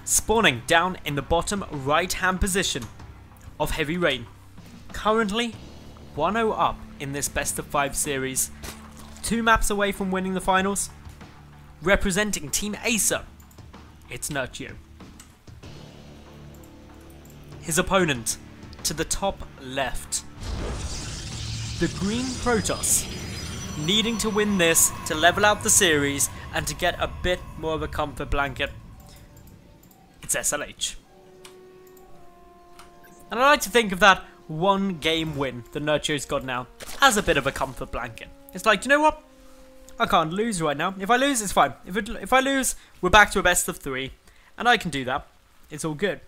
spawning down in the bottom right hand position of Heavy Rain. Currently 1-0 up in this best of 5 series, 2 maps away from winning the finals. Representing Team Acer, it's Nerchio. His opponent to the top left, the Green Protoss, needing to win this to level out the series and to get a bit more of a comfort blanket. It's sLh. And I like to think of that 1 game win that Nerchio's got now as a bit of a comfort blanket. It's like, you know what? I can't lose right now. If I lose, it's fine. If I lose, we're back to a best of 3. And I can do that. It's all good.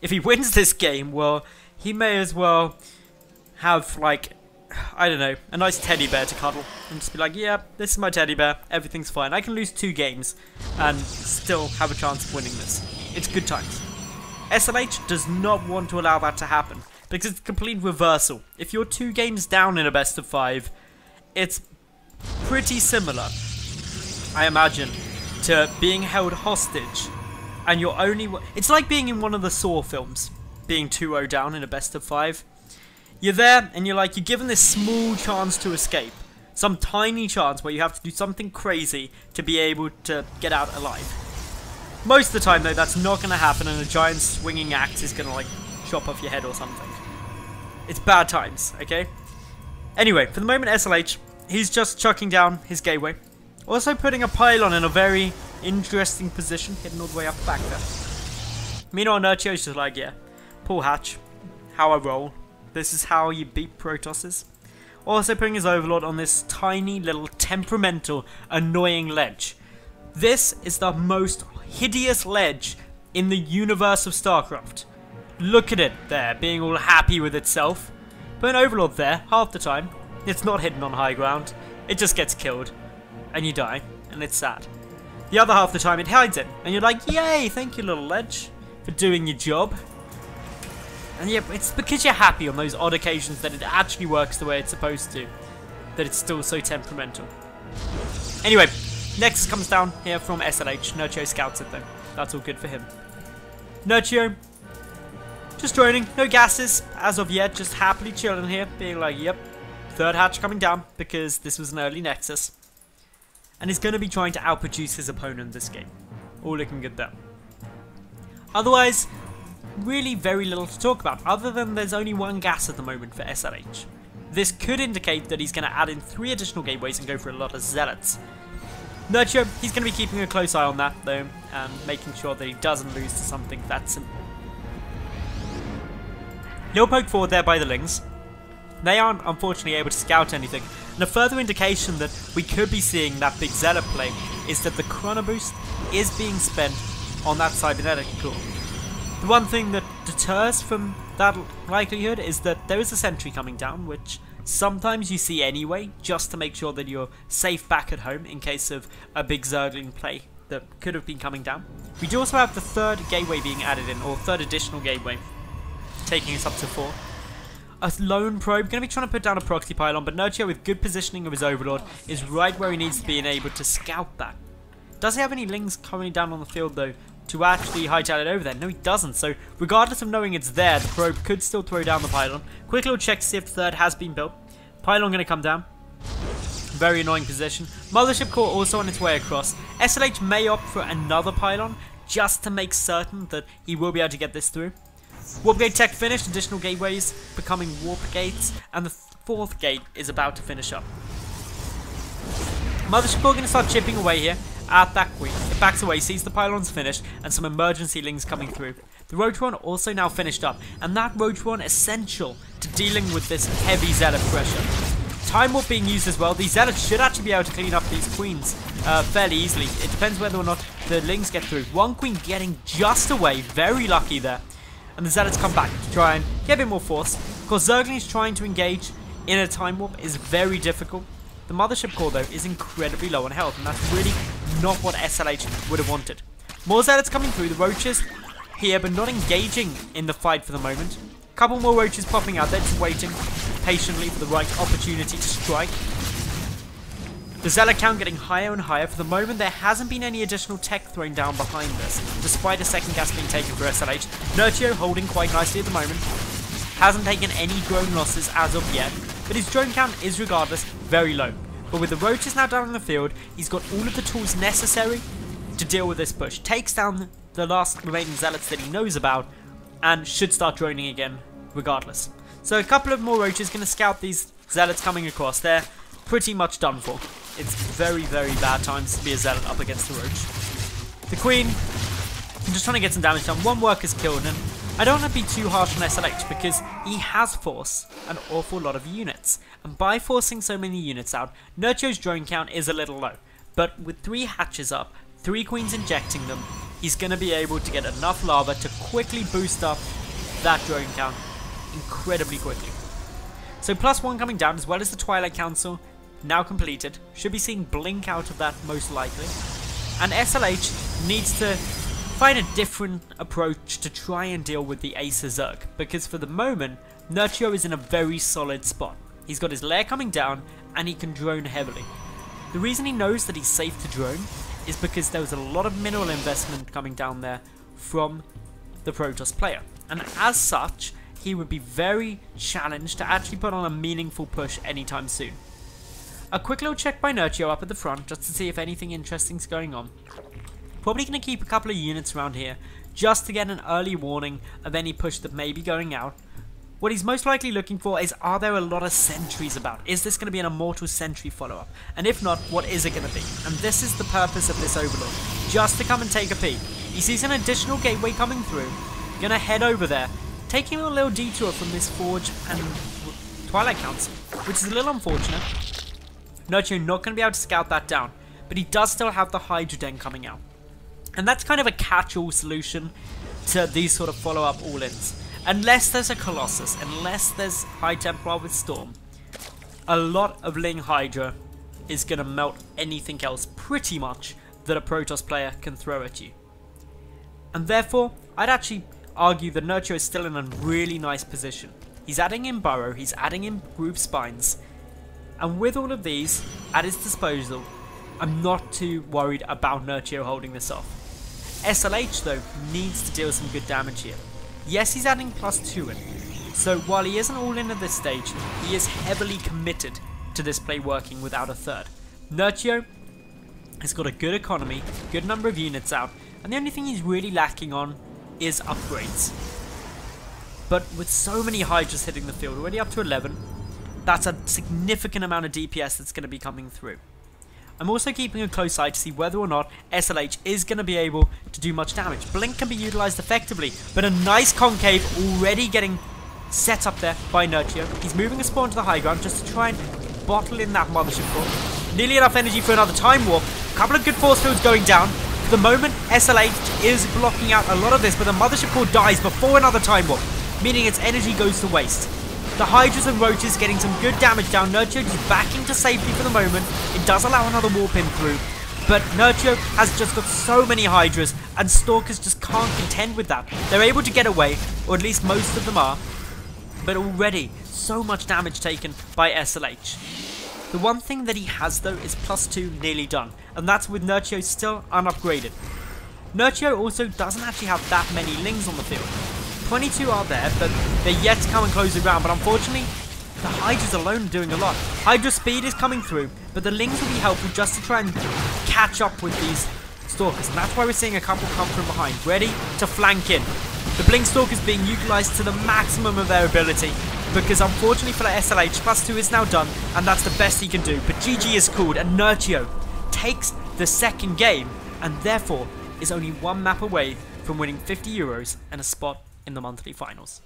If he wins this game, well, he may as well have, like, I don't know, a nice teddy bear to cuddle. And just be like, yeah, this is my teddy bear. Everything's fine. I can lose 2 games and still have a chance of winning this. It's good times. sLh does not want to allow that to happen, because it's a complete reversal. If you're 2 games down in a best of 5, it's pretty similar, I imagine, to being held hostage, and you're only... It's like being in one of the Saw films, being 2-0 down in a best of 5. You're there, and you're given this small chance to escape. Some tiny chance where you have to do something crazy to be able to get out alive. Most of the time, though, that's not going to happen, and a giant swinging axe is going to, chop off your head or something. It's bad times, okay? Anyway, for the moment, sLh, he's just chucking down his gateway. Also putting a pylon in a very interesting position, hidden all the way up the back there. Meanwhile, Nerchio's just like, yeah, pull hatch, how I roll. This is how you beat Protosses. Also putting his Overlord on this tiny little temperamental, annoying ledge. This is the most hideous ledge in the universe of StarCraft. Look at it there, being all happy with itself. Put an Overlord there, half the time. It's not hidden on high ground. It just gets killed. And you die. And it's sad. The other half the time it hides it. And you're like, yay, thank you little ledge for doing your job. And yeah, it's because you're happy on those odd occasions that it actually works the way it's supposed to. That it's still so temperamental. Anyway, Nexus comes down here from sLh. Nerchio scouts it though. That's all good for him. Nerchio, just droning. No gases as of yet. Just happily chilling here. Being like, yep. 3rd hatch coming down because this was an early Nexus. And he's going to be trying to outproduce his opponent this game. All looking good there. Otherwise, really very little to talk about, other than there's only 1 gas at the moment for sLh. This could indicate that he's going to add in 3 additional gateways and go for a lot of zealots. Nerchio, he's going to be keeping a close eye on that though, and making sure that he doesn't lose to something that simple. Little poke forward there by the Lings. They aren't unfortunately able to scout anything, and a further indication that we could be seeing that big zealot play is that the chrono boost is being spent on that cybernetic core. The one thing that deters from that likelihood is that there is a sentry coming down, which sometimes you see anyway, just to make sure that you're safe back at home in case of a big zergling play that could have been coming down. We do also have the 3rd gateway being added in, or 3rd additional gateway, taking us up to 4. A lone probe, going to be trying to put down a proxy pylon, but Nerchio, with good positioning of his Overlord, is right where he needs to be and able to scout that. Does he have any Lings coming down on the field though to actually hightail it over there? No, he doesn't. So regardless of knowing it's there, the probe could still throw down the pylon. Quick little check to see if 3rd has been built. Pylon going to come down. Very annoying position. Mothership core also on its way across. sLh may opt for another pylon just to make certain that he will be able to get this through. Warp gate tech finished, additional gateways becoming warp gates, and the 4th gate is about to finish up. Mothership core going to start chipping away here at that queen. It backs away, sees the pylons finished, and some emergency Lings coming through. The Roach-1 also now finished up, and that Roach-1 essential to dealing with this heavy zealot pressure. Time warp being used as well. These zealots should actually be able to clean up these queens fairly easily. It depends whether or not the Lings get through. 1 queen getting just away, very lucky there. And the zealots come back to try and get a bit more force. Of course, Zerglings trying to engage in a time warp is very difficult. The Mothership core though is incredibly low on health, and that's really not what sLh would have wanted. More zealots coming through, the Roaches here but not engaging in the fight for the moment. A couple more Roaches popping out there, just waiting patiently for the right opportunity to strike. The Zealot count getting higher and higher. For the moment, there hasn't been any additional tech thrown down behind this, despite a second gas being taken for sLh. Nerchio holding quite nicely at the moment. Hasn't taken any drone losses as of yet, but his drone count is regardless very low. But with the roaches now down in the field, he's got all of the tools necessary to deal with this push. Takes down the last remaining Zealots that he knows about, and should start droning again regardless. So a couple of more roaches going to scout these Zealots coming across. They're pretty much done for. It's very, very bad times to be a Zealot up against the roach. The Queen, I'm just trying to get some damage done. One worker's killed, and I don't want to be too harsh on sLh because he has forced an awful lot of units. And by forcing so many units out, Nerchio's drone count is a little low. But with 3 hatches up, 3 queens injecting them, he's going to be able to get enough lava to quickly boost up that drone count incredibly quickly. So +1 coming down, as well as the Twilight Council now completed. Should be seeing blink out of that most likely. And sLh needs to find a different approach to try and deal with the Acer Zerg, because for the moment Nerchio is in a very solid spot. He's got his lair coming down and he can drone heavily. The reason he knows that he's safe to drone is because there was a lot of mineral investment coming down there from the Protoss player, and as such he would be very challenged to actually put on a meaningful push anytime soon. A quick little check by Nerchio up at the front just to see if anything interesting's going on. Probably going to keep a couple of units around here just to get an early warning of any push that may be going out. What he's most likely looking for is, are there a lot of sentries about? Is this going to be an immortal sentry follow-up? And if not, what is it going to be? And this is the purpose of this Overlord, just to come and take a peek. He sees an additional gateway coming through, going to head over there, taking a little detour from this Forge and Twilight Council, which is a little unfortunate. Nerchio not going to be able to scout that down, but he does still have the Hydra Den coming out. And that's kind of a catch-all solution to these sort of follow-up all-ins. Unless there's a Colossus, unless there's High Templar with Storm, a lot of Ling Hydra is going to melt anything else pretty much that a Protoss player can throw at you. And therefore, I'd actually argue that Nerchio is still in a really nice position. He's adding in Burrow, he's adding in Groove Spines, and with all of these at his disposal, I'm not too worried about Nerchio holding this off. sLh though needs to deal some good damage here. Yes, he's adding +2 in, so while he isn't all in at this stage, he is heavily committed to this play working without a third. Nerchio has got a good economy, good number of units out, and the only thing he's really lacking on is upgrades. But with so many Hydras hitting the field, already up to 11, that's a significant amount of DPS that's going to be coming through. I'm also keeping a close eye to see whether or not sLh is going to be able to do much damage. Blink can be utilized effectively, but a nice concave already getting set up there by Nerchio. He's moving a spawn to the high ground just to try and bottle in that mothership core. Nearly enough energy for another time warp. A couple of good force fields going down. For the moment, sLh is blocking out a lot of this, but the mothership core dies before another time warp, meaning its energy goes to waste. The Hydras and Roaches getting some good damage down. Nerchio is backing to safety for the moment. It does allow another warp in through, but Nerchio has just got so many Hydras, and Stalkers just can't contend with that. They're able to get away, or at least most of them are, but already so much damage taken by sLh. The one thing that he has though is +2 nearly done, and that's with Nerchio still unupgraded. Nerchio also doesn't actually have that many Lings on the field. 22 are there, but they're yet to come and close the round, but unfortunately, the Hydras alone are doing a lot. Hydra speed is coming through, but the Lings will be helpful just to try and catch up with these Stalkers, and that's why we're seeing a couple come from behind, ready to flank in. The Blink Stalkers being utilised to the maximum of their ability, because unfortunately for the sLh, +2 is now done, and that's the best he can do, but GG is called, and Nerchio takes the second game, and therefore is only one map away from winning €50 and a spot in the monthly finals.